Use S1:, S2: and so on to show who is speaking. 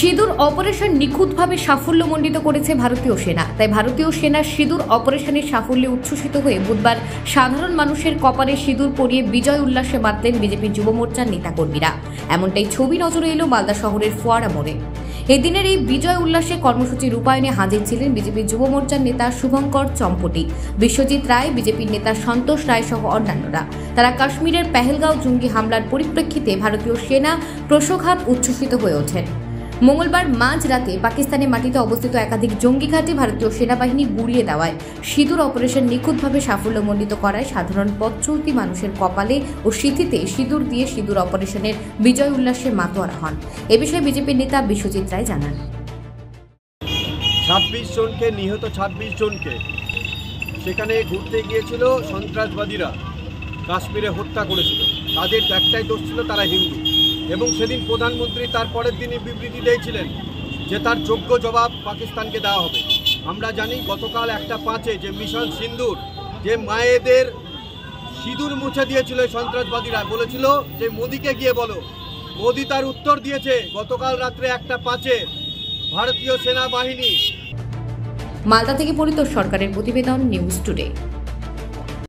S1: সিঁদুর অপারেশন নিখুঁতভাবে সাফল্যমণ্ডিত করেছে ভারতীয় সেনা। তাই ভারতীয় সেনার সিঁদুর অপারেশনের সাফল্যে উচ্ছ্বসিত হয়ে বুধবার সাধারণ মানুষের কপালে সিঁদুর পরিয়ে বিজয় উল্লাসে মাতলেন বিজেপির যুব মোর্চার নেতাকর্মীরা। এমনটাই ছবি নজরে এলো মালদা শহরের ফোয়ারা মোড়ে। এদিনের এই বিজয় উল্লাসে কর্মসূচি রূপায়ণে হাজির ছিলেন বিজেপির যুব মোর্চার নেতা শুভঙ্কর চম্পটি, বিশ্বজিৎ রায়, বিজেপির নেতা সন্তোষ রায় সহ অন্যান্যরা। তারা কাশ্মীরের পেহেলগাঁও জঙ্গি হামলার পরিপ্রেক্ষিতে ভারতীয় সেনা প্রসঘাত উচ্ছ্বসিত হয়ে ওঠেন। মঙ্গলবার মাঝরাতে পাকিস্তানের মাটিতে অবস্থিত একাধিক জঙ্গি ঘাঁটি ভারতীয় সেনাবাহিনী গুড়িয়ে দেওয়ায় সিঁদুর অপারেশন নিখুঁতভাবে সাফল্যমণ্ডিত করায় সাধারণ পথ চলতি মানুষের কপালে ও সিঁথিতে সিঁদুর দিয়ে সিঁদুর অপারেশনের বিজয় উল্লাসে মাতোয়ারা হন। এ বিষয়ে বিজেপির নেতা বিশ্বজিৎ রায় জানান,
S2: 26 জনকে নিহত 26 জনকে সেখানে ঘুরতে গিয়েছিল সন্ত্রাসবাদীরা, কাশ্মীরে হত্যা করেছিল। তাদের একটাই দোষ ছিল, তারা হিন্দু। এবং সেদিন প্রধানমন্ত্রী তার পরের দিনই বিবৃতি দিয়েছিলেন যে তার যোগ্য জবাব পাকিস্তানকে দেওয়া হবে। আমরা জানি গতকাল 1/5 যে মিশন সিন্দুর, যে মায়েদের সিঁদুর মুছে দিয়েছিল সন্ত্রাসবাদীরা, বলেছিল যে মোদিকে গিয়ে বলো। মোদি তার উত্তর দিয়েছে গতকাল রাত্রে 1/5 ভারতীয় সেনাবাহিনী।
S1: মালদা থেকে পরিতোষ সরকারের প্রতিবেদন, নিউজ টুডে।